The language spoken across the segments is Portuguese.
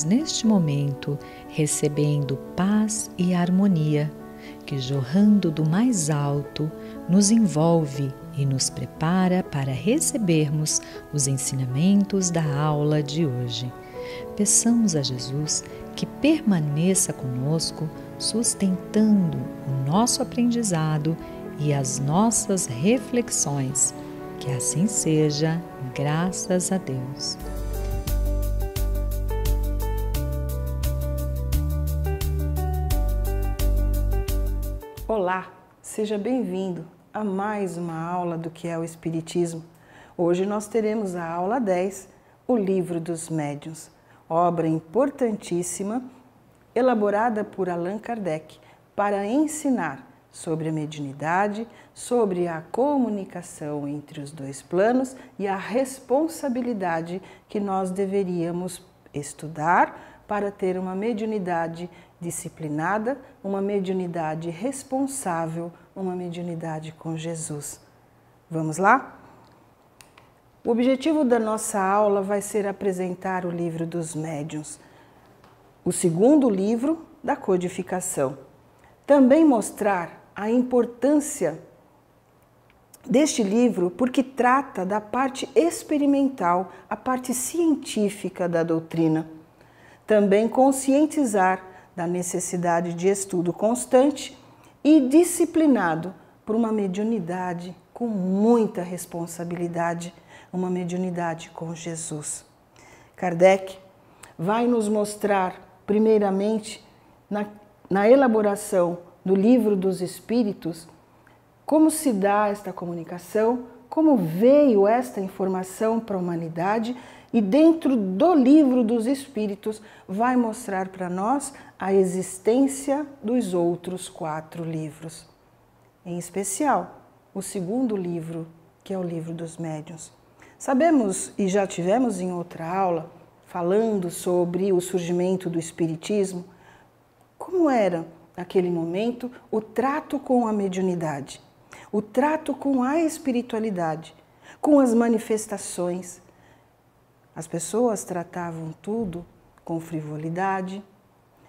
estejamos neste momento recebendo paz e harmonia, que jorrando do mais alto nos envolve e nos prepara para recebermos os ensinamentos da aula de hoje. Peçamos a Jesus que permaneça conosco, sustentando o nosso aprendizado e as nossas reflexões. Que assim seja, graças a Deus. Olá, seja bem-vindo a mais uma aula do que é o Espiritismo. Hoje nós teremos a aula 10, o Livro dos Médiuns, obra importantíssima, elaborada por Allan Kardec para ensinar sobre a mediunidade, sobre a comunicação entre os dois planos e a responsabilidade que nós deveríamos estudar para ter uma mediunidade disciplinada, uma mediunidade responsável, uma mediunidade com Jesus. Vamos lá? O objetivo da nossa aula vai ser apresentar o Livro dos Médiuns, o segundo livro da codificação. Também mostrar a importância deste livro porque trata da parte experimental, a parte científica da doutrina. Também conscientizar da necessidade de estudo constante e disciplinado por uma mediunidade com muita responsabilidade, uma mediunidade com Jesus. Kardec vai nos mostrar, primeiramente, na elaboração do Livro dos Espíritos, como se dá esta comunicação, como veio esta informação para a humanidade, e dentro do Livro dos Espíritos vai mostrar para nós a existência dos outros 4 livros. Em especial, o segundo livro, que é o Livro dos Médiuns. Sabemos, e já tivemos em outra aula, falando sobre o surgimento do Espiritismo, como era, naquele momento, o trato com a mediunidade, o trato com a espiritualidade, com as manifestações. As pessoas tratavam tudo com frivolidade.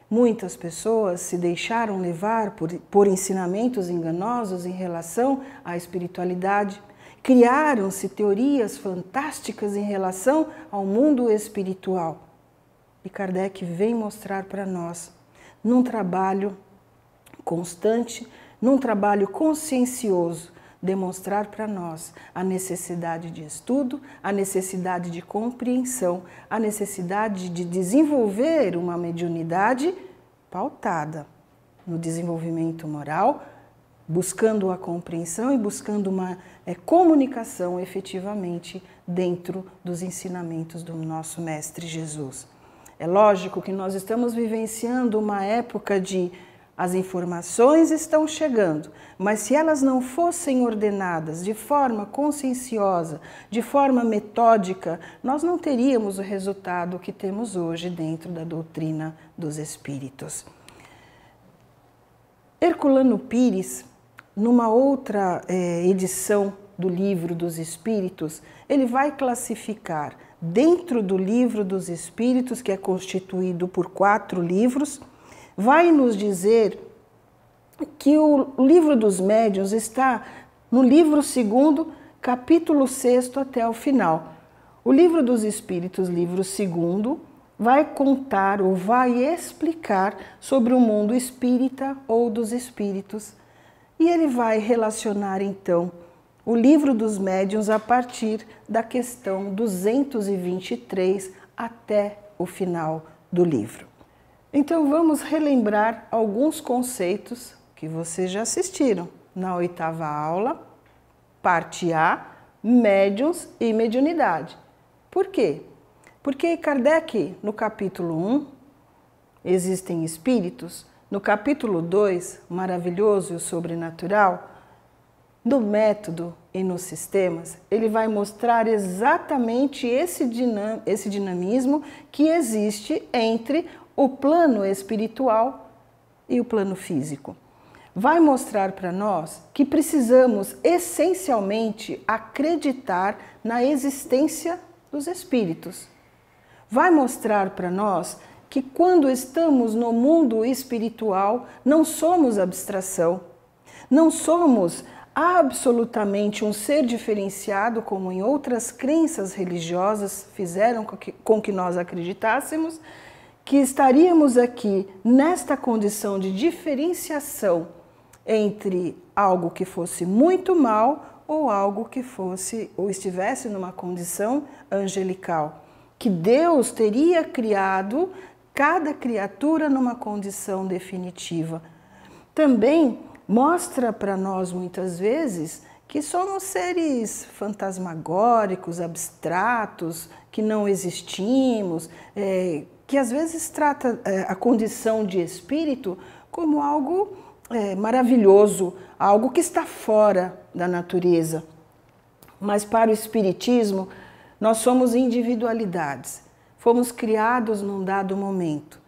Muitas pessoas se deixaram levar por ensinamentos enganosos em relação à espiritualidade. Criaram-se teorias fantásticas em relação ao mundo espiritual. E Kardec vem mostrar para nós, num trabalho constante, num trabalho consciencioso, demonstrar para nós a necessidade de estudo, a necessidade de compreensão, a necessidade de desenvolver uma mediunidade pautada no desenvolvimento moral, buscando a compreensão e buscando uma comunicação efetivamente dentro dos ensinamentos do nosso Mestre Jesus. É lógico que nós estamos vivenciando uma época de as informações estão chegando, mas se elas não fossem ordenadas de forma conscienciosa, de forma metódica, nós não teríamos o resultado que temos hoje dentro da doutrina dos Espíritos. Herculano Pires, numa outra edição do Livro dos Espíritos, ele vai classificar dentro do Livro dos Espíritos, que é constituído por 4 livros, vai nos dizer que o Livro dos Médiuns está no livro 2º, capítulo 6º até o final. O Livro dos Espíritos, livro 2º, vai contar ou vai explicar sobre o mundo espírita ou dos espíritos. E ele vai relacionar, então, o Livro dos Médiuns a partir da questão 223 até o final do livro. Então vamos relembrar alguns conceitos que vocês já assistiram na 8ª aula, parte A, médiuns e mediunidade. Por quê? Porque Kardec, no capítulo 1, existem espíritos, no capítulo 2, maravilhoso e o sobrenatural, no método e nos sistemas, ele vai mostrar exatamente esse dinamismo que existe entre o plano espiritual e o plano físico. Vai mostrar para nós que precisamos essencialmente acreditar na existência dos espíritos. Vai mostrar para nós que quando estamos no mundo espiritual, não somos abstração, não somos absolutamente um ser diferenciado, como em outras crenças religiosas fizeram com que nós acreditássemos, que estaríamos aqui nesta condição de diferenciação entre algo que fosse muito mal ou algo que fosse ou estivesse numa condição angelical. Que Deus teria criado cada criatura numa condição definitiva. Também mostra para nós muitas vezes que somos seres fantasmagóricos, abstratos, que não existimos, que às vezes trata a condição de espírito como algo maravilhoso, algo que está fora da natureza. Mas para o Espiritismo, nós somos individualidades, fomos criados num dado momento.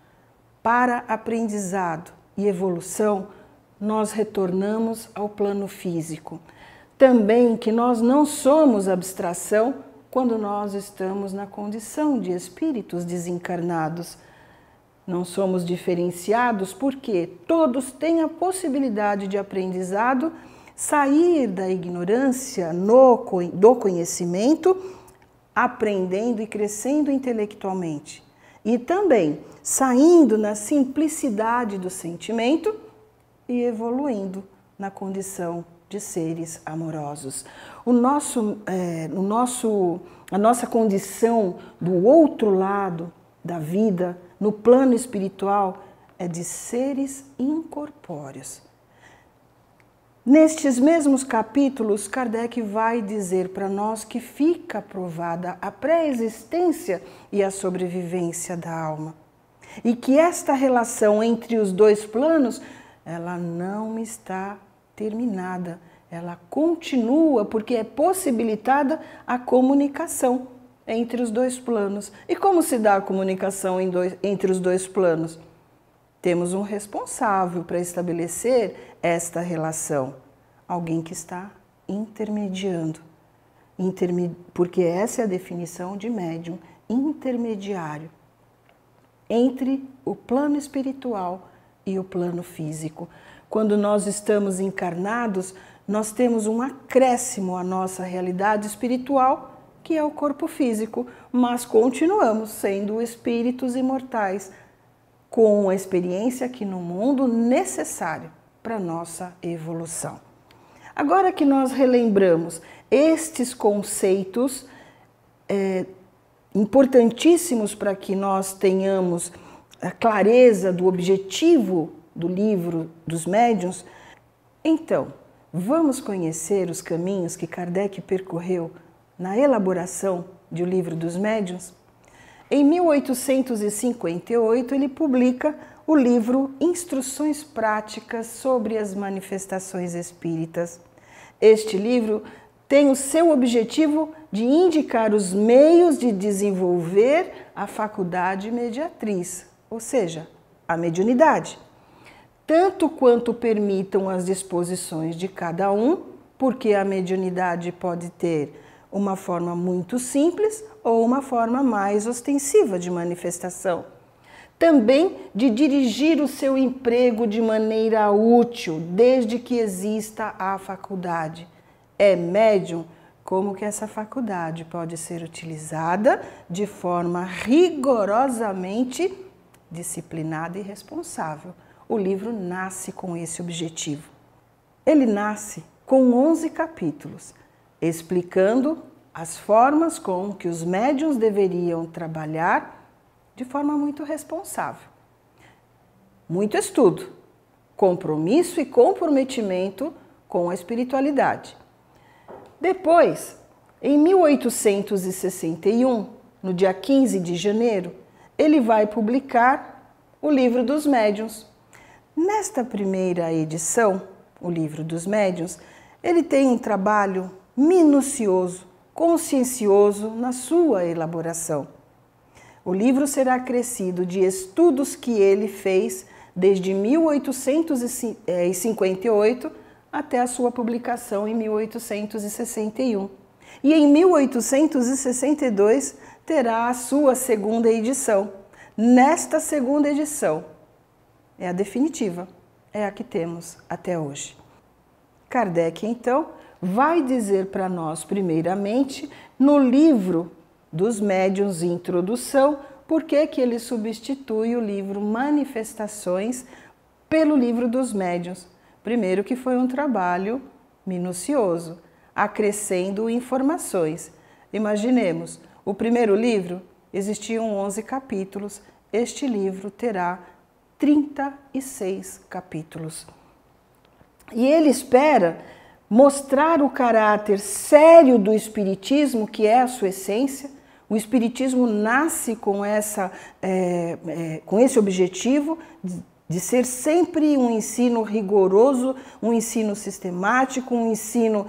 Para aprendizado e evolução, nós retornamos ao plano físico. Também que nós não somos abstração quando nós estamos na condição de espíritos desencarnados. Não somos diferenciados porque todos têm a possibilidade de aprendizado, sair da ignorância do conhecimento, aprendendo e crescendo intelectualmente. E também saindo na simplicidade do sentimento e evoluindo na condição de seres amorosos. A nossa condição do outro lado da vida, no plano espiritual, é de seres incorpóreos. Nestes mesmos capítulos, Kardec vai dizer para nós que fica provada a pré-existência e a sobrevivência da alma. E que esta relação entre os dois planos, ela não está terminada, ela continua porque é possibilitada a comunicação entre os dois planos. E como se dá a comunicação entre os dois planos? Temos um responsável para estabelecer esta relação, alguém que está intermediando, porque essa é a definição de médium, intermediário, entre o plano espiritual e o plano físico. Quando nós estamos encarnados, nós temos um acréscimo à nossa realidade espiritual, que é o corpo físico, mas continuamos sendo espíritos imortais, com a experiência aqui no mundo necessária para a nossa evolução. Agora que nós relembramos estes conceitos importantíssimos para que nós tenhamos a clareza do objetivo do livro dos médiuns, então, vamos conhecer os caminhos que Kardec percorreu na elaboração de O Livro dos Médiuns? Em 1858, ele publica o livro Instruções Práticas sobre as Manifestações Espíritas. Este livro tem o seu objetivo de indicar os meios de desenvolver a faculdade mediatriz, ou seja, a mediunidade, tanto quanto permitam as disposições de cada um, porque a mediunidade pode ter uma forma muito simples ou uma forma mais ostensiva de manifestação. Também de dirigir o seu emprego de maneira útil, desde que exista a faculdade. É médium como que essa faculdade pode ser utilizada de forma rigorosamente disciplinada e responsável. O livro nasce com esse objetivo. Ele nasce com 11 capítulos, explicando as formas com que os médiuns deveriam trabalhar de forma muito responsável. Muito estudo, compromisso e comprometimento com a espiritualidade. Depois, em 1861, no dia 15 de janeiro, ele vai publicar O Livro dos Médiuns. Nesta primeira edição, O Livro dos Médiuns, ele tem um trabalho minucioso, consciencioso na sua elaboração. O livro será acrescido de estudos que ele fez desde 1858 até a sua publicação em 1861. E em 1862 terá a sua segunda edição. nesta segunda edição. É a definitiva, é a que temos até hoje. Kardec, então, vai dizer para nós, primeiramente, no livro dos Médiuns, Introdução, por que ele substitui o livro Manifestações pelo livro dos Médiuns. Primeiro que foi um trabalho minucioso, acrescendo informações. Imaginemos, o primeiro livro existiam 11 capítulos, este livro terá 36 capítulos. E ele espera mostrar o caráter sério do Espiritismo, que é a sua essência. O Espiritismo nasce com esse objetivo de ser sempre um ensino rigoroso, um ensino sistemático, um ensino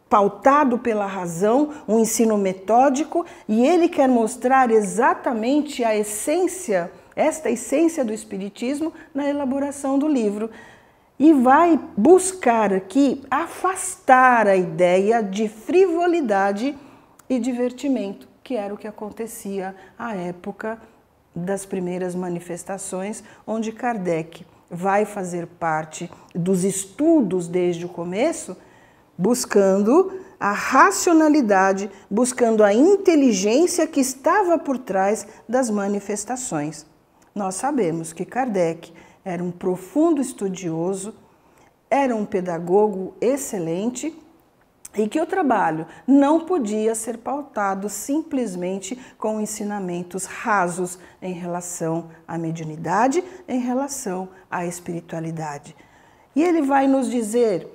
pautado pela razão, um ensino metódico, e ele quer mostrar exatamente a essência, esta essência do Espiritismo na elaboração do livro. E vai buscar aqui afastar a ideia de frivolidade e divertimento, que era o que acontecia à época das primeiras manifestações, onde Kardec vai fazer parte dos estudos desde o começo, buscando a racionalidade, buscando a inteligência que estava por trás das manifestações. Nós sabemos que Kardec era um profundo estudioso, era um pedagogo excelente e que o trabalho não podia ser pautado simplesmente com ensinamentos rasos em relação à mediunidade, em relação à espiritualidade. E ele vai nos dizer,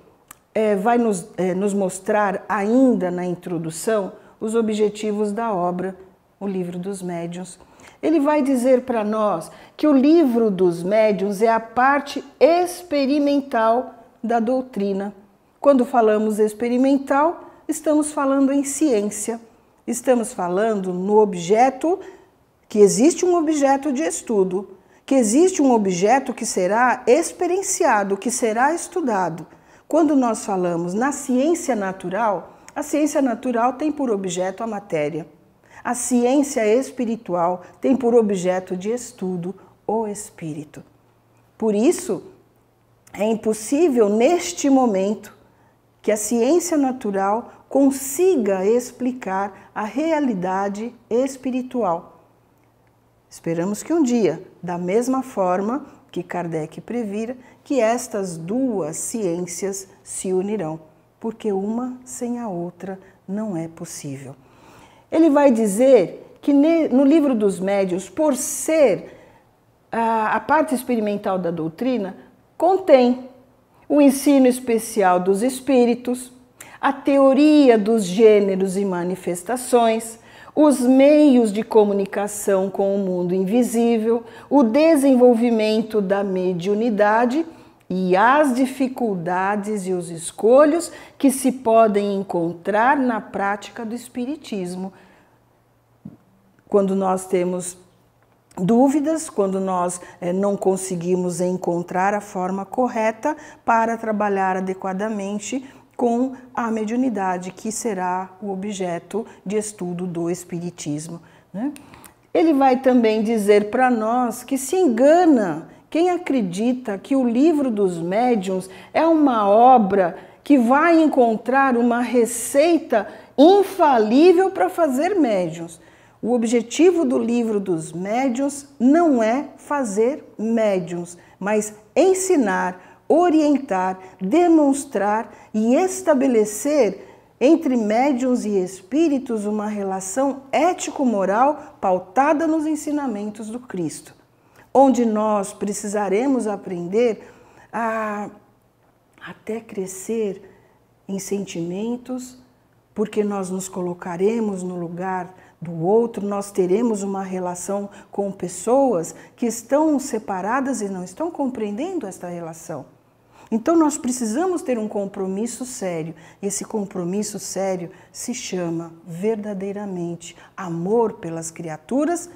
nos mostrar ainda na introdução os objetivos da obra, o Livro dos Médiuns. Ele vai dizer para nós que o Livro dos Médiuns é a parte experimental da doutrina. Quando falamos experimental, estamos falando em ciência, estamos falando no objeto, que existe um objeto de estudo, que existe um objeto que será experienciado, que será estudado. Quando nós falamos na ciência natural, a ciência natural tem por objeto a matéria. A ciência espiritual tem por objeto de estudo o espírito. Por isso, é impossível neste momento que a ciência natural consiga explicar a realidade espiritual. Esperamos que um dia, da mesma forma que Kardec previra, que estas duas ciências se unirão, porque uma sem a outra não é possível. Ele vai dizer que no Livro dos Médiuns, por ser a parte experimental da doutrina, contém o ensino especial dos espíritos, a teoria dos gêneros e manifestações, os meios de comunicação com o mundo invisível, o desenvolvimento da mediunidade e as dificuldades e os escolhos que se podem encontrar na prática do espiritismo. Quando nós temos dúvidas, quando nós não conseguimos encontrar a forma correta para trabalhar adequadamente com a mediunidade, que será o objeto de estudo do espiritismo, né? Ele vai também dizer para nós que se engana quem acredita que o Livro dos Médiuns é uma obra que vai encontrar uma receita infalível para fazer médiuns. O objetivo do Livro dos Médiuns não é fazer médiuns, mas ensinar, orientar, demonstrar e estabelecer entre médiuns e espíritos uma relação ético-moral pautada nos ensinamentos do Cristo, onde nós precisaremos aprender a até crescer em sentimentos, porque nós nos colocaremos no lugar do outro, nós teremos uma relação com pessoas que estão separadas e não estão compreendendo esta relação. Então nós precisamos ter um compromisso sério. Esse compromisso sério se chama verdadeiramente amor pelas criaturas,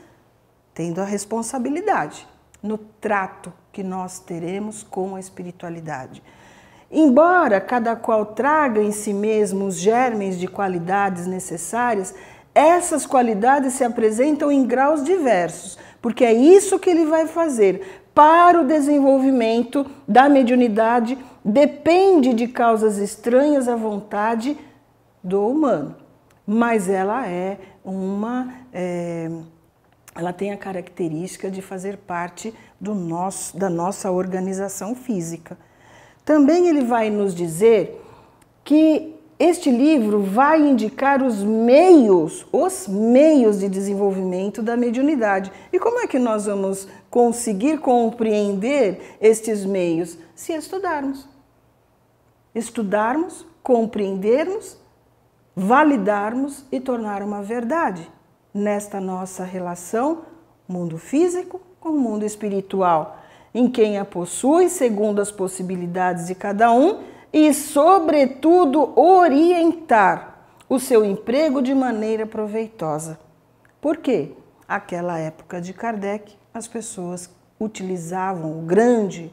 tendo a responsabilidade no trato que nós teremos com a espiritualidade. Embora cada qual traga em si mesmo os germes de qualidades necessárias, Essas qualidades se apresentam em graus diversos, porque é isso que ele vai fazer. Para o desenvolvimento da mediunidade, depende de causas estranhas à vontade do humano, mas ela ela tem a característica de fazer parte da nossa organização física. Também ele vai nos dizer que este livro vai indicar os meios de desenvolvimento da mediunidade. E como é que nós vamos conseguir compreender estes meios? Se estudarmos. Estudarmos, compreendermos, validarmos e tornar uma verdade nesta nossa relação mundo físico com o mundo espiritual, em quem a possui segundo as possibilidades de cada um e, sobretudo, orientar o seu emprego de maneira proveitosa. Por quê? Naquela época de Kardec, as pessoas utilizavam, grande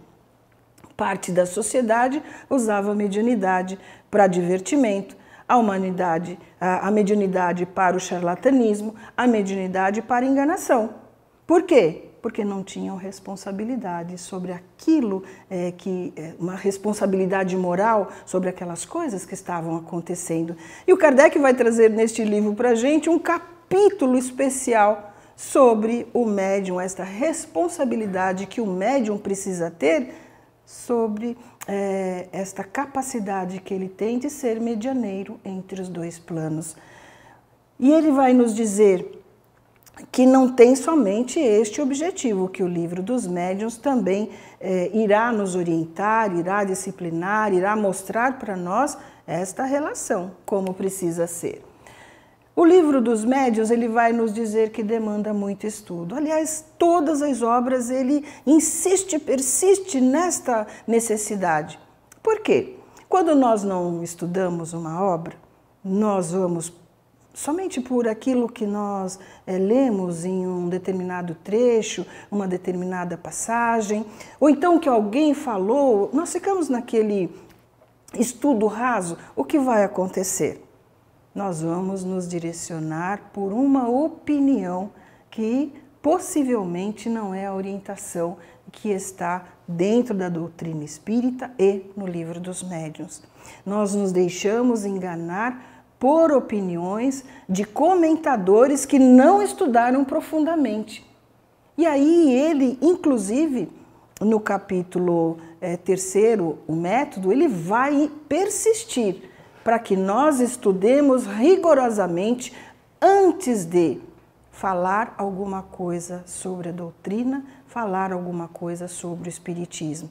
parte da sociedade usava a mediunidade para divertimento, a mediunidade para o charlatanismo, a mediunidade para a enganação. Por quê? Porque não tinham responsabilidade sobre aquilo, uma responsabilidade moral sobre aquelas coisas que estavam acontecendo. E o Kardec vai trazer neste livro para a gente um capítulo especial sobre o médium, esta responsabilidade que o médium precisa ter sobre esta capacidade que ele tem de ser medianeiro entre os dois planos. E ele vai nos dizer que não tem somente este objetivo, que o livro dos médiuns também irá nos orientar, irá disciplinar, irá mostrar para nós esta relação, como precisa ser. O livro dos médiuns, ele vai nos dizer que demanda muito estudo. Aliás, todas as obras ele insiste, persiste nesta necessidade. Por quê? Quando nós não estudamos uma obra, nós vamos somente por aquilo que nós lemos em um determinado trecho, uma determinada passagem, ou então que alguém falou, nós ficamos naquele estudo raso. O que vai acontecer? Nós vamos nos direcionar por uma opinião que possivelmente não é a orientação que está dentro da doutrina espírita e no livro dos médiuns. Nós nos deixamos enganar por opiniões de comentadores que não estudaram profundamente. E aí ele, inclusive, no capítulo 3º, o método, ele vai persistir para que nós estudemos rigorosamente antes de falar alguma coisa sobre a doutrina, falar alguma coisa sobre o espiritismo.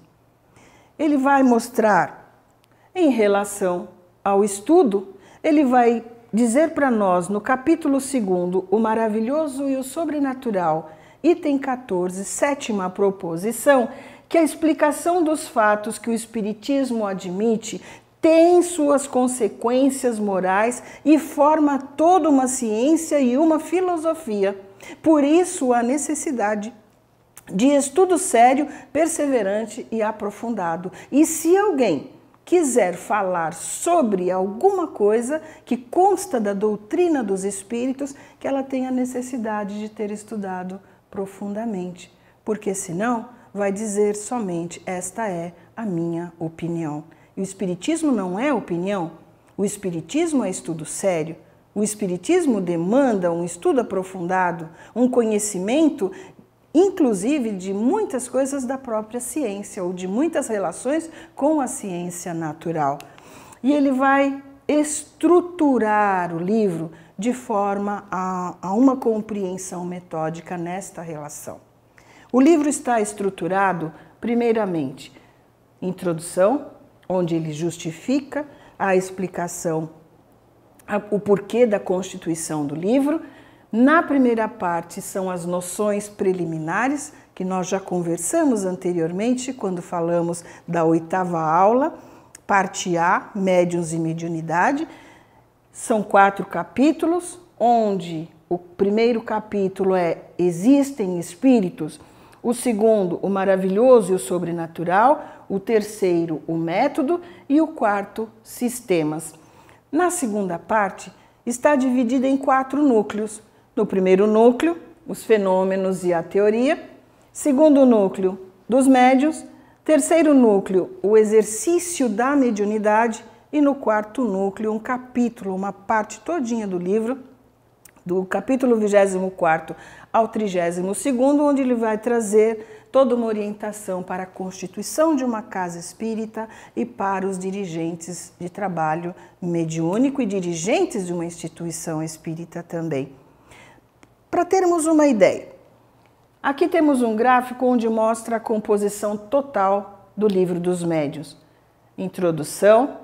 Ele vai mostrar, em relação ao estudo, ele vai dizer para nós, no capítulo 2º, o maravilhoso e o sobrenatural, item 14, 7ª proposição, que a explicação dos fatos que o espiritismo admite tem suas consequências morais e forma toda uma ciência e uma filosofia. Por isso, a necessidade de estudo sério, perseverante e aprofundado. E se alguém quiser falar sobre alguma coisa que consta da doutrina dos espíritos, que ela tenha necessidade de ter estudado profundamente, porque senão vai dizer somente esta é a minha opinião. E o espiritismo não é opinião, o espiritismo é estudo sério. O espiritismo demanda um estudo aprofundado, um conhecimento, inclusive de muitas coisas da própria ciência ou de muitas relações com a ciência natural. E ele vai estruturar o livro de forma a uma compreensão metódica nesta relação. O livro está estruturado, primeiramente, introdução, onde ele justifica a explicação, o porquê da constituição do livro. Na primeira parte são as noções preliminares, que nós já conversamos anteriormente, quando falamos da 8ª aula, parte A, médiuns e mediunidade. São 4 capítulos, onde o primeiro capítulo é Existem Espíritos, o segundo, o maravilhoso e o sobrenatural, o terceiro, o método e o quarto, sistemas. Na segunda parte, está dividida em 4 núcleos. No primeiro núcleo, os fenômenos e a teoria. Segundo núcleo, dos médiuns. Terceiro núcleo, o exercício da mediunidade. E no quarto núcleo, um capítulo, uma parte todinha do livro, do capítulo 24º ao 32º, onde ele vai trazer toda uma orientação para a constituição de uma casa espírita e para os dirigentes de trabalho mediúnico e dirigentes de uma instituição espírita também. Para termos uma ideia, aqui temos um gráfico onde mostra a composição total do Livro dos Médiuns. Introdução,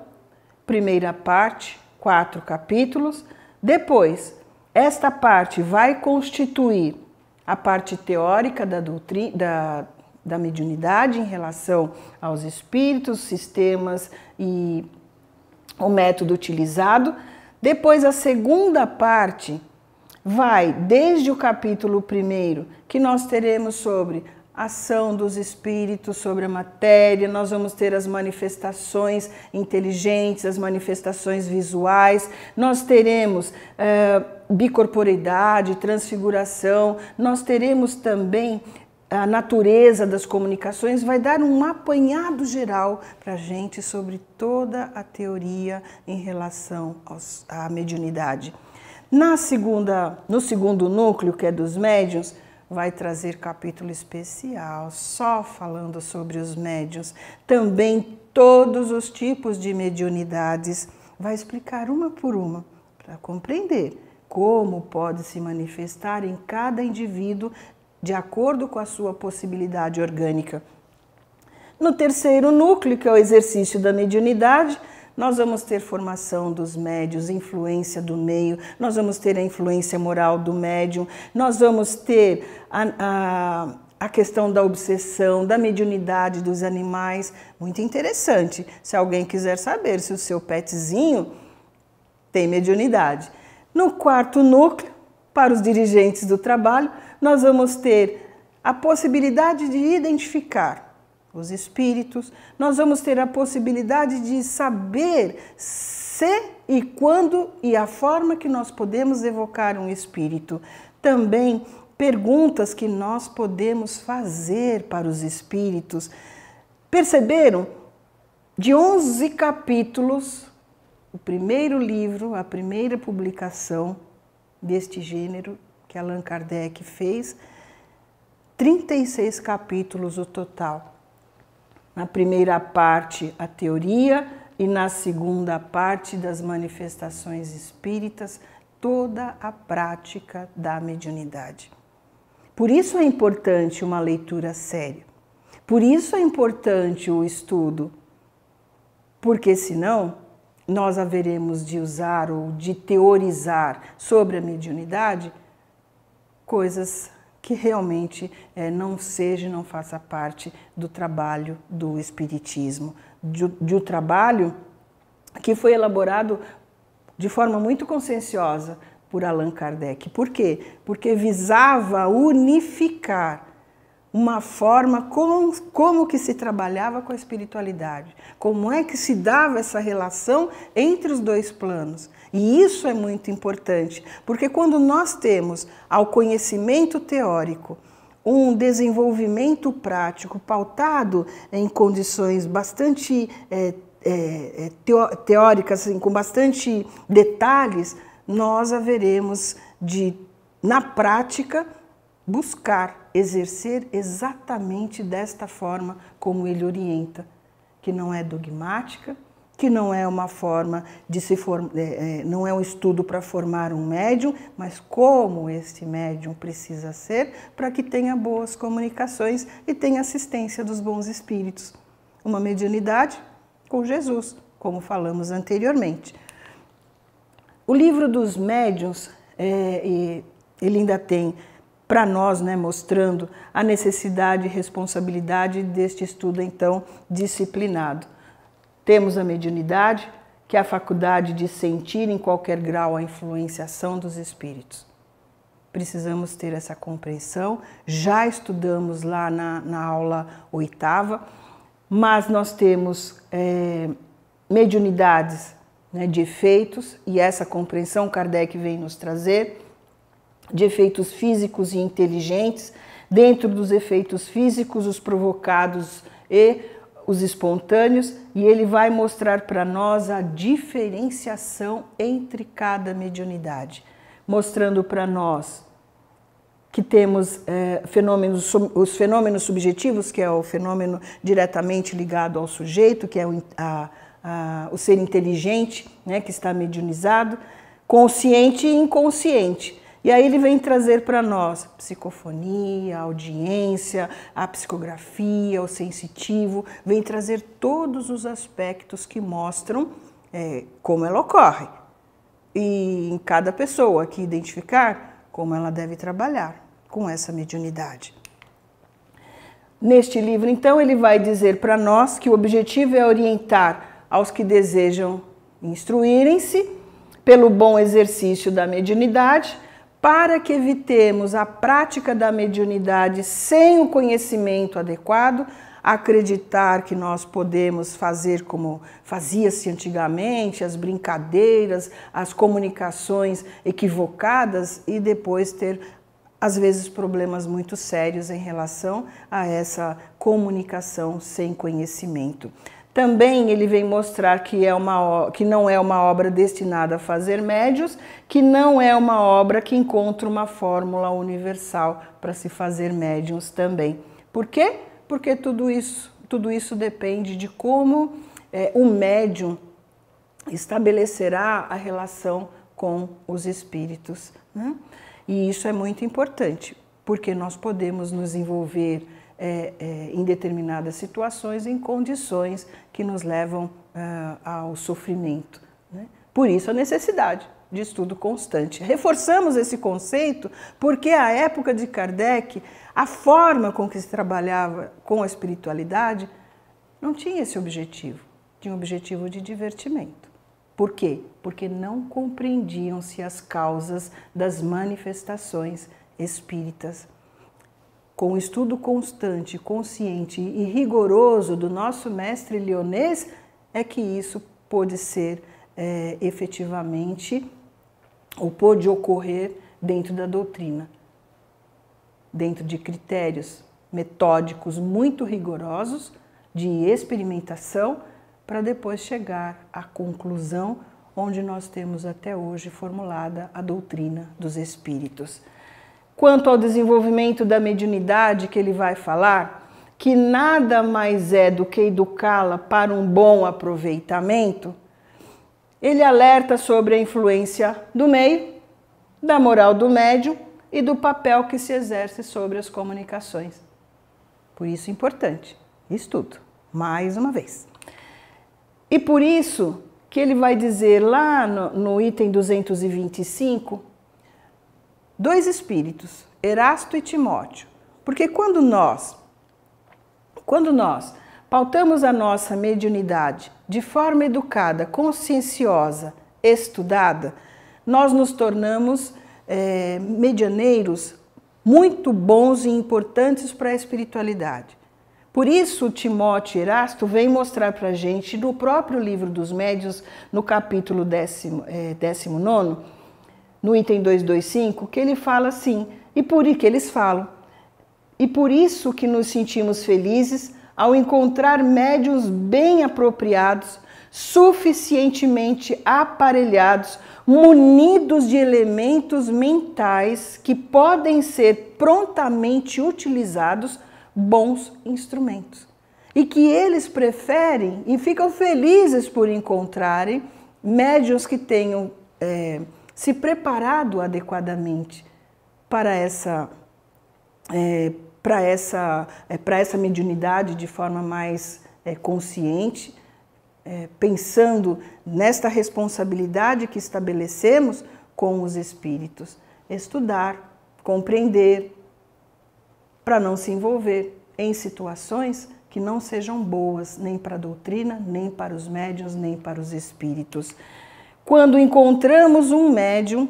primeira parte, 4 capítulos. Depois, esta parte vai constituir a parte teórica da mediunidade em relação aos espíritos, sistemas e o método utilizado. Depois, a segunda parte vai desde o capítulo 1º, que nós teremos sobre a ação dos espíritos sobre a matéria, nós vamos ter as manifestações inteligentes, as manifestações visuais, nós teremos bicorporeidade, transfiguração, nós teremos também a natureza das comunicações, vai dar um apanhado geral para a gente sobre toda a teoria em relação à mediunidade. No segundo núcleo, que é dos médiuns, vai trazer capítulo especial, só falando sobre os médiuns, também todos os tipos de mediunidades, vai explicar uma por uma, para compreender como pode se manifestar em cada indivíduo de acordo com a sua possibilidade orgânica. No terceiro núcleo, que é o exercício da mediunidade, nós vamos ter formação dos médiuns, influência do meio, nós vamos ter a influência moral do médium, nós vamos ter a questão da obsessão, da mediunidade dos animais. Muito interessante, se alguém quiser saber se o seu petzinho tem mediunidade. No quarto núcleo, para os dirigentes do trabalho, nós vamos ter a possibilidade de identificar os espíritos, nós vamos ter a possibilidade de saber se e quando e a forma que nós podemos evocar um espírito. Também perguntas que nós podemos fazer para os espíritos. Perceberam? De 11 capítulos, o primeiro livro, a primeira publicação deste gênero que Allan Kardec fez, 36 capítulos o total. Na primeira parte, a teoria, e na segunda parte das manifestações espíritas, toda a prática da mediunidade. Por isso é importante uma leitura séria. Por isso é importante o estudo. Porque senão nós haveremos de usar ou de teorizar sobre a mediunidade coisas que realmente não faça parte do trabalho do espiritismo, de um trabalho que foi elaborado de forma muito conscienciosa por Allan Kardec. Por quê? Porque visava unificar uma forma como que se trabalhava com a espiritualidade, como é que se dava essa relação entre os dois planos. E isso é muito importante, porque quando nós temos ao conhecimento teórico um desenvolvimento prático pautado em condições bastante teóricas, assim, com bastante detalhes, nós haveremos de, na prática, buscar exercer exatamente desta forma como ele orienta, que não é dogmática, que não é uma forma de se formar, não é um estudo para formar um médium, mas como este médium precisa ser para que tenha boas comunicações e tenha assistência dos bons espíritos. Uma mediunidade com Jesus, como falamos anteriormente. O livro dos médiuns, ele ainda tem para nós, mostrando a necessidade e responsabilidade deste estudo, então, disciplinado. Temos a mediunidade, que é a faculdade de sentir em qualquer grau a influenciação dos espíritos. Precisamos ter essa compreensão, já estudamos lá na aula 8ª, mas nós temos mediunidades, né, de efeitos, e essa compreensão Kardec vem nos trazer, de efeitos físicos e inteligentes. Dentro dos efeitos físicos, os provocados e os espontâneos, e ele vai mostrar para nós a diferenciação entre cada mediunidade, mostrando para nós que temos os fenômenos subjetivos, que é o fenômeno diretamente ligado ao sujeito, que é o ser inteligente, né, que está mediunizado, consciente e inconsciente. E aí ele vem trazer para nós psicofonia, audiência, a psicografia, o sensitivo, vem trazer todos os aspectos que mostram como ela ocorre. E em cada pessoa que identificar como ela deve trabalhar com essa mediunidade. Neste livro, então, ele vai dizer para nós que o objetivo é orientar aos que desejam instruírem-se pelo bom exercício da mediunidade, para que evitemos a prática da mediunidade sem o conhecimento adequado, acreditar que nós podemos fazer como fazia-se antigamente, as brincadeiras, as comunicações equivocadas e depois ter, às vezes, problemas muito sérios em relação a essa comunicação sem conhecimento. Também ele vem mostrar que não é uma obra destinada a fazer médios, que não é uma obra que encontra uma fórmula universal para se fazer médiuns também. Por quê? Porque tudo isso depende de como o médium estabelecerá a relação com os espíritos, né? E isso é muito importante, porque nós podemos nos envolver em determinadas situações, em condições que nos levam ao sofrimento, né? Por isso a necessidade de estudo constante. Reforçamos esse conceito porque a época de Kardec, a forma com que se trabalhava com a espiritualidade, não tinha esse objetivo, tinha um objetivo de divertimento. Por quê? Porque não compreendiam-se as causas das manifestações espíritas. Com o estudo constante, consciente e rigoroso do nosso mestre Lyonês, é que isso pôde ser efetivamente, ou pôde ocorrer dentro da doutrina, dentro de critérios metódicos muito rigorosos, de experimentação, para depois chegar à conclusão onde nós temos até hoje formulada a doutrina dos espíritos. Quanto ao desenvolvimento da mediunidade que ele vai falar, que nada mais é do que educá-la para um bom aproveitamento, ele alerta sobre a influência do meio, da moral do médium e do papel que se exerce sobre as comunicações. Por isso é importante, estudo, mais uma vez. E por isso que ele vai dizer lá no item 225, dois espíritos, Erasto e Timóteo, porque quando nós pautamos a nossa mediunidade de forma educada, conscienciosa, estudada, nós nos tornamos medianeiros muito bons e importantes para a espiritualidade. Por isso, Timóteo e Erasto vêm mostrar para a gente, no próprio livro dos Médiuns, no capítulo 19, no item 225, que ele fala assim, e por isso que nos sentimos felizes ao encontrar médiuns bem apropriados, suficientemente aparelhados, munidos de elementos mentais que podem ser prontamente utilizados, bons instrumentos. E que eles preferem e ficam felizes por encontrarem médiuns que tenham se preparado adequadamente para essa mediunidade de forma mais consciente, pensando nesta responsabilidade que estabelecemos com os espíritos. Estudar, compreender, para não se envolver em situações que não sejam boas nem para a doutrina, nem para os médiuns, nem para os espíritos. Quando encontramos um médium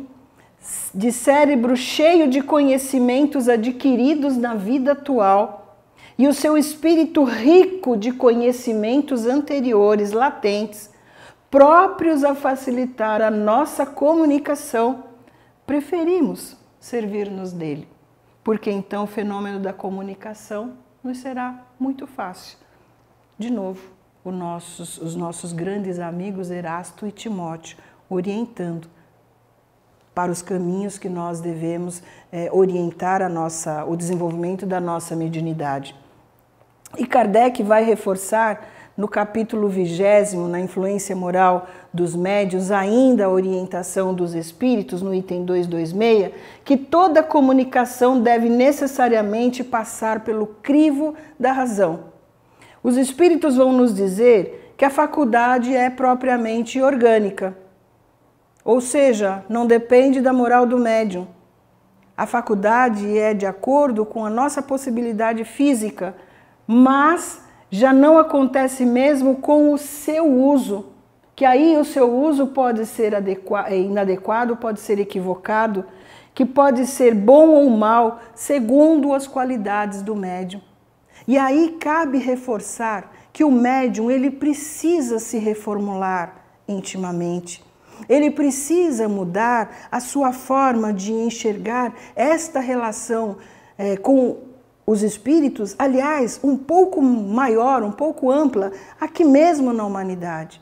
de cérebro cheio de conhecimentos adquiridos na vida atual e o seu espírito rico de conhecimentos anteriores latentes, próprios a facilitar a nossa comunicação, preferimos servir-nos dele, porque então o fenômeno da comunicação nos será muito fácil. De novo, os nossos grandes amigos Erasto e Timóteo orientando para os caminhos que nós devemos orientar o desenvolvimento da nossa mediunidade. E Kardec vai reforçar no capítulo 20º, na influência moral dos médiuns, ainda a orientação dos espíritos, no item 226, que toda comunicação deve necessariamente passar pelo crivo da razão. Os espíritos vão nos dizer que a faculdade é propriamente orgânica, ou seja, não depende da moral do médium. A faculdade é de acordo com a nossa possibilidade física, mas já não acontece mesmo com o seu uso, que aí o seu uso pode ser inadequado, pode ser equivocado, que pode ser bom ou mal, segundo as qualidades do médium. E aí cabe reforçar que o médium ele precisa se reformular intimamente. Ele precisa mudar a sua forma de enxergar esta relação com os espíritos, aliás, um pouco maior, um pouco ampla, aqui mesmo na humanidade.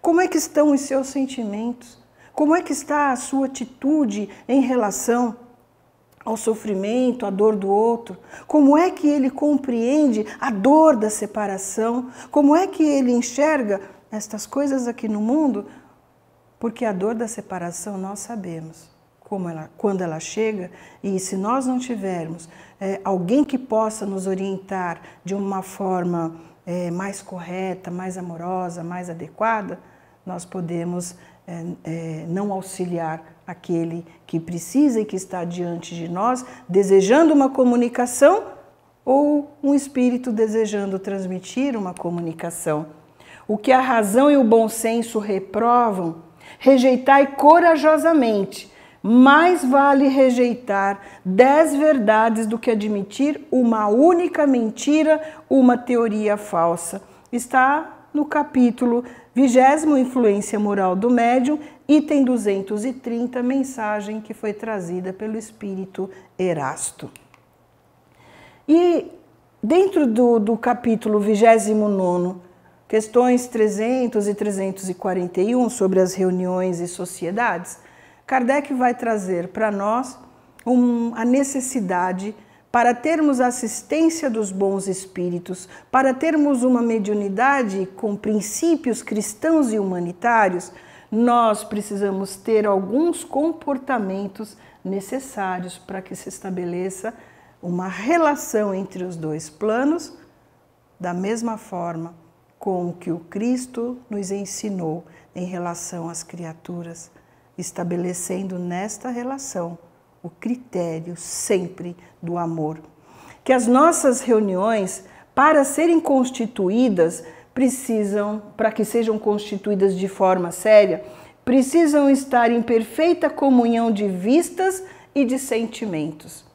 Como é que estão os seus sentimentos? Como é que está a sua atitude em relação ao sofrimento, à dor do outro? Como é que ele compreende a dor da separação? Como é que ele enxerga estas coisas aqui no mundo? Porque a dor da separação nós sabemos quando ela chega, e se nós não tivermos alguém que possa nos orientar de uma forma mais correta, mais amorosa, mais adequada, nós podemos não auxiliar aquele que precisa e que está diante de nós, desejando uma comunicação ou um espírito desejando transmitir uma comunicação. O que a razão e o bom senso reprovam, rejeitai corajosamente. Mais vale rejeitar 10 verdades do que admitir uma única mentira, uma teoria falsa. Está no capítulo 20º, Influência Moral do Médium, item 230, mensagem que foi trazida pelo espírito Erasto. E dentro do capítulo 29º, questões 300 e 341 sobre as reuniões e sociedades, Kardec vai trazer para nós a necessidade para termos a assistência dos bons espíritos, para termos uma mediunidade com princípios cristãos e humanitários, nós precisamos ter alguns comportamentos necessários para que se estabeleça uma relação entre os dois planos, da mesma forma com que o Cristo nos ensinou em relação às criaturas, estabelecendo nesta relação o critério sempre do amor. Que as nossas reuniões, para serem constituídas, para que sejam constituídas de forma séria, precisam estar em perfeita comunhão de vistas e de sentimentos.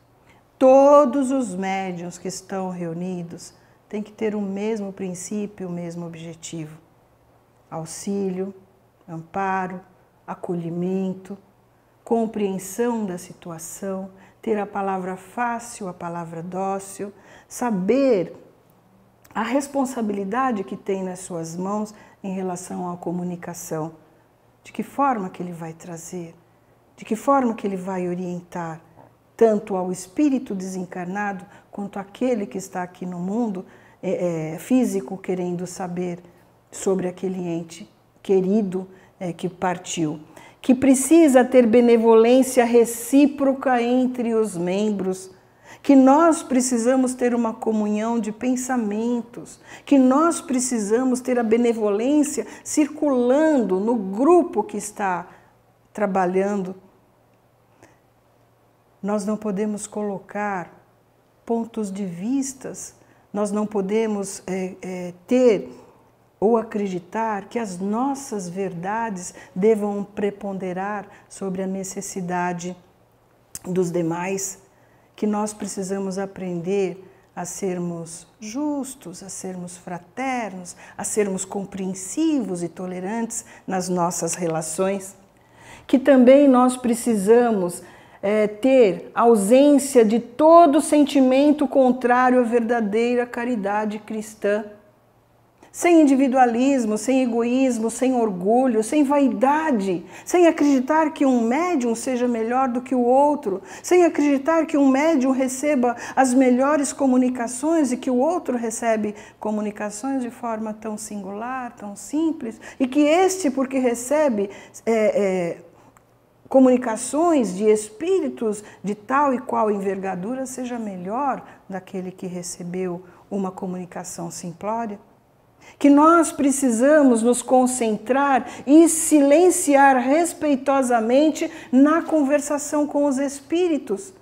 Todos os médiuns que estão reunidos têm que ter o mesmo princípio, o mesmo objetivo. Auxílio, amparo, acolhimento, compreensão da situação, ter a palavra fácil, a palavra dócil, saber a responsabilidade que tem nas suas mãos em relação à comunicação. De que forma que ele vai trazer, de que forma que ele vai orientar, tanto ao espírito desencarnado quanto àquele que está aqui no mundo físico querendo saber sobre aquele ente querido que partiu, que precisa ter benevolência recíproca entre os membros, que nós precisamos ter uma comunhão de pensamentos, que nós precisamos ter a benevolência circulando no grupo que está trabalhando. Nós não podemos colocar pontos de vistas, nós não podemos ter ou acreditar que as nossas verdades devam preponderar sobre a necessidade dos demais, que nós precisamos aprender a sermos justos, a sermos fraternos, a sermos compreensivos e tolerantes nas nossas relações. Que também nós precisamos ter ausência de todo sentimento contrário à verdadeira caridade cristã. Sem individualismo, sem egoísmo, sem orgulho, sem vaidade, sem acreditar que um médium seja melhor do que o outro, sem acreditar que um médium receba as melhores comunicações e que o outro recebe comunicações de forma tão singular, tão simples, e que este, porque recebe comunicações de espíritos de tal e qual envergadura, seja melhor daquele que recebeu uma comunicação simplória. Que nós precisamos nos concentrar e silenciar respeitosamente na conversação com os espíritos.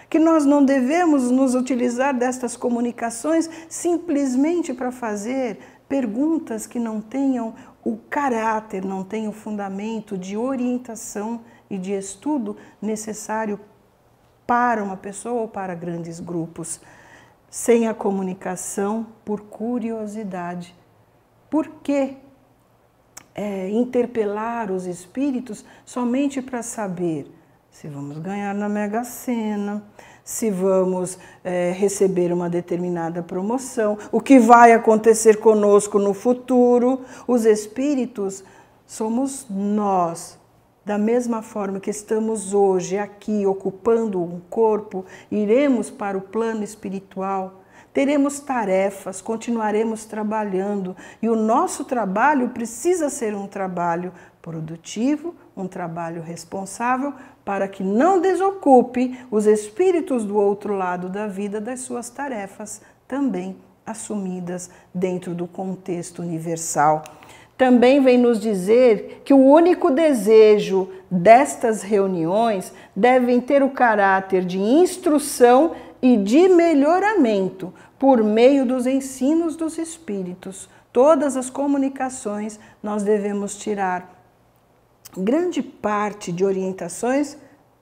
Que nós não devemos nos utilizar destas comunicações simplesmente para fazer perguntas que não tenham o caráter, não tenham o fundamento de orientação e de estudo necessário para uma pessoa ou para grandes grupos. Sem a comunicação por curiosidade. Por que interpelar os espíritos somente para saber se vamos ganhar na Mega Sena, se vamos receber uma determinada promoção, o que vai acontecer conosco no futuro? Os espíritos somos nós. Da mesma forma que estamos hoje aqui ocupando um corpo, iremos para o plano espiritual. Teremos tarefas, continuaremos trabalhando e o nosso trabalho precisa ser um trabalho produtivo, um trabalho responsável para que não desocupe os espíritos do outro lado da vida das suas tarefas também assumidas dentro do contexto universal. Também vem nos dizer que o único desejo destas reuniões devem ter o caráter de instrução e de melhoramento por meio dos ensinos dos espíritos. Todas as comunicações nós devemos tirar grande parte de orientações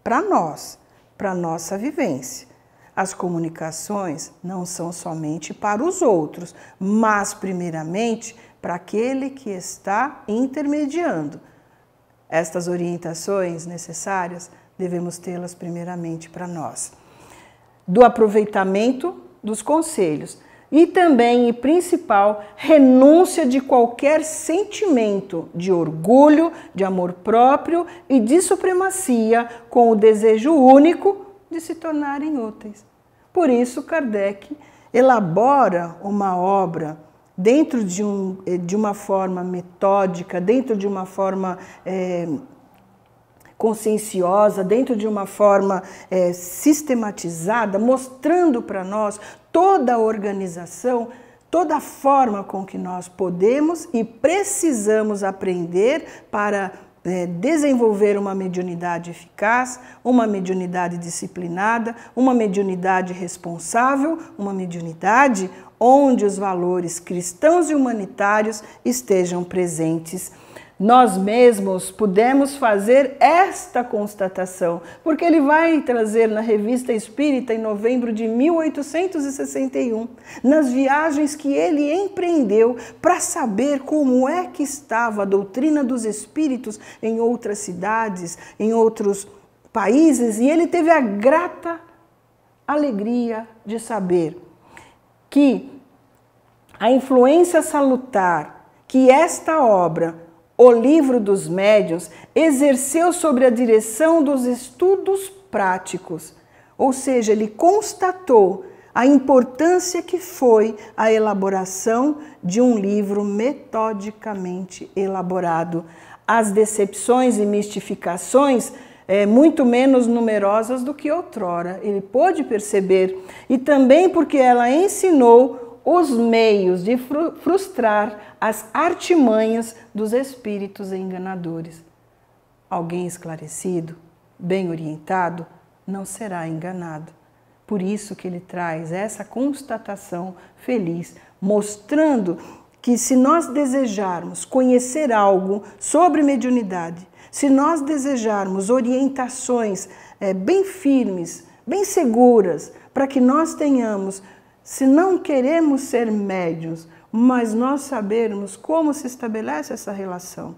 para nós, para a nossa vivência. As comunicações não são somente para os outros, mas primeiramente para aquele que está intermediando. Estas orientações necessárias devemos tê-las primeiramente para nós. Do aproveitamento dos conselhos e também, e principal, renúncia de qualquer sentimento de orgulho, de amor próprio e de supremacia, com o desejo único de se tornarem úteis. Por isso, Kardec elabora uma obra dentro de uma forma metódica, dentro de uma forma conscienciosa, dentro de uma forma sistematizada, mostrando para nós toda a organização, toda a forma com que nós podemos e precisamos aprender para desenvolver uma mediunidade eficaz, uma mediunidade disciplinada, uma mediunidade responsável, uma mediunidade onde os valores cristãos e humanitários estejam presentes. Nós mesmos pudemos fazer esta constatação, porque ele vai trazer na Revista Espírita em novembro de 1861, nas viagens que ele empreendeu para saber como é que estava a doutrina dos espíritos em outras cidades, em outros países, e ele teve a grata alegria de saber que a influência salutar que esta obra, O Livro dos Médiuns, exerceu sobre a direção dos estudos práticos, ou seja, ele constatou a importância que foi a elaboração de um livro metodicamente elaborado. As decepções e mistificações muito menos numerosas do que outrora, ele pôde perceber, e também porque ela ensinou os meios de frustrar as artimanhas dos espíritos enganadores. Alguém esclarecido, bem orientado, não será enganado. Por isso que ele traz essa constatação feliz, mostrando que se nós desejarmos conhecer algo sobre mediunidade, se nós desejarmos orientações bem firmes, bem seguras, para que nós tenhamos se não queremos ser médiuns, mas nós sabermos como se estabelece essa relação.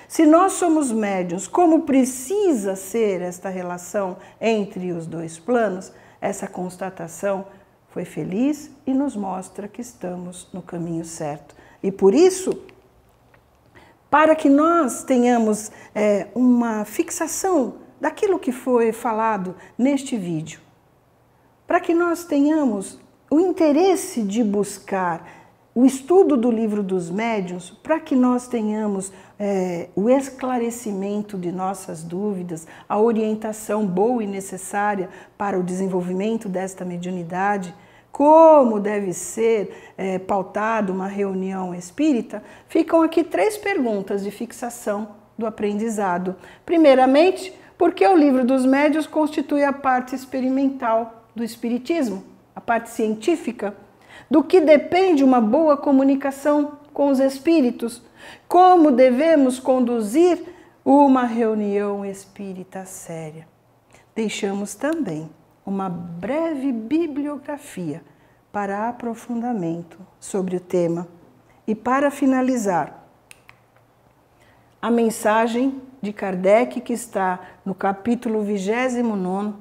Se nós somos médiuns, como precisa ser esta relação entre os dois planos, essa constatação foi feliz e nos mostra que estamos no caminho certo. E por isso, para que nós tenhamos uma fixação daquilo que foi falado neste vídeo, para que nós tenhamos o interesse de buscar o estudo do Livro dos Médiuns, para que nós tenhamos o esclarecimento de nossas dúvidas, a orientação boa e necessária para o desenvolvimento desta mediunidade, como deve ser pautada uma reunião espírita, ficam aqui 3 perguntas de fixação do aprendizado. Primeiramente, porque o Livro dos Médiuns constitui a parte experimental do espiritismo, a parte científica, do que depende uma boa comunicação com os espíritos, como devemos conduzir uma reunião espírita séria. Deixamos também uma breve bibliografia para aprofundamento sobre o tema. E para finalizar, a mensagem de Kardec que está no capítulo 29,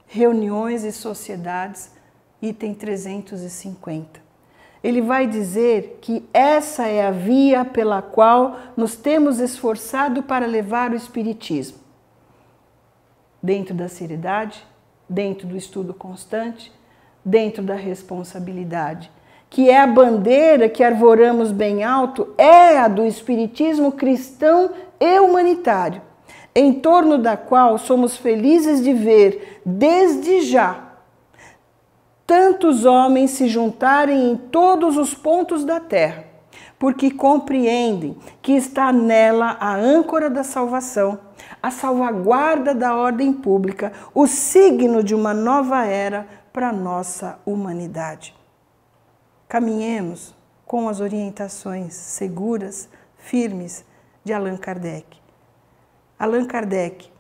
Reuniões e Sociedades, item 350. Ele vai dizer que essa é a via pela qual nos temos esforçado para levar o espiritismo. Dentro da seriedade, dentro do estudo constante, dentro da responsabilidade, que é a bandeira que arvoramos bem alto, é a do espiritismo cristão e humanitário, em torno da qual somos felizes de ver, desde já, tantos homens se juntarem em todos os pontos da terra, porque compreendem que está nela a âncora da salvação, a salvaguarda da ordem pública, o signo de uma nova era para a nossa humanidade. Caminhemos com as orientações seguras, firmes de Allan Kardec. Allan Kardec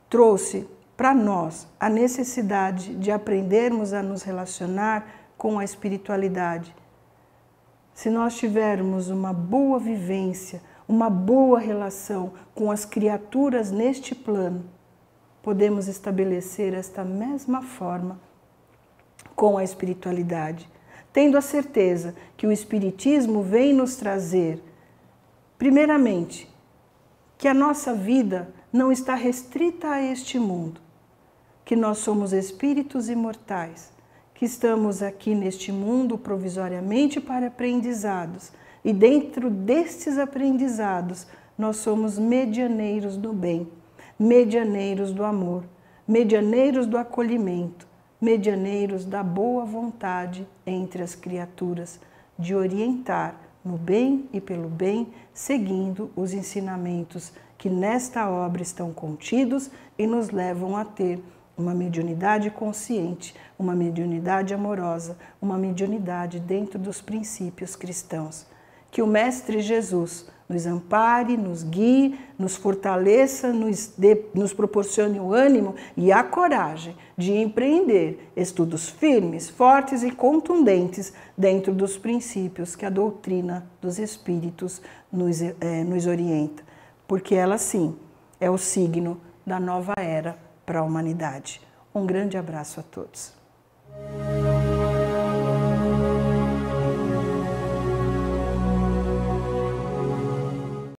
trouxe para nós a necessidade de aprendermos a nos relacionar com a espiritualidade. Se nós tivermos uma boa vivência, uma boa relação com as criaturas neste plano, podemos estabelecer esta mesma forma com a espiritualidade, tendo a certeza que o Espiritismo vem nos trazer, primeiramente, que a nossa vida não está restrita a este mundo, que nós somos espíritos imortais, que estamos aqui neste mundo provisoriamente para aprendizados, e dentro destes aprendizados nós somos medianeiros do bem, medianeiros do amor, medianeiros do acolhimento, medianeiros da boa vontade entre as criaturas, de orientar no bem e pelo bem, seguindo os ensinamentos que nesta obra estão contidos e nos levam a ter uma mediunidade consciente, uma mediunidade amorosa, uma mediunidade dentro dos princípios cristãos. Que o Mestre Jesus nos ampare, nos guie, nos fortaleça, nos proporcione o ânimo e a coragem de empreender estudos firmes, fortes e contundentes dentro dos princípios que a doutrina dos Espíritos nos orienta, porque ela sim é o signo da nova era para a humanidade. Um grande abraço a todos.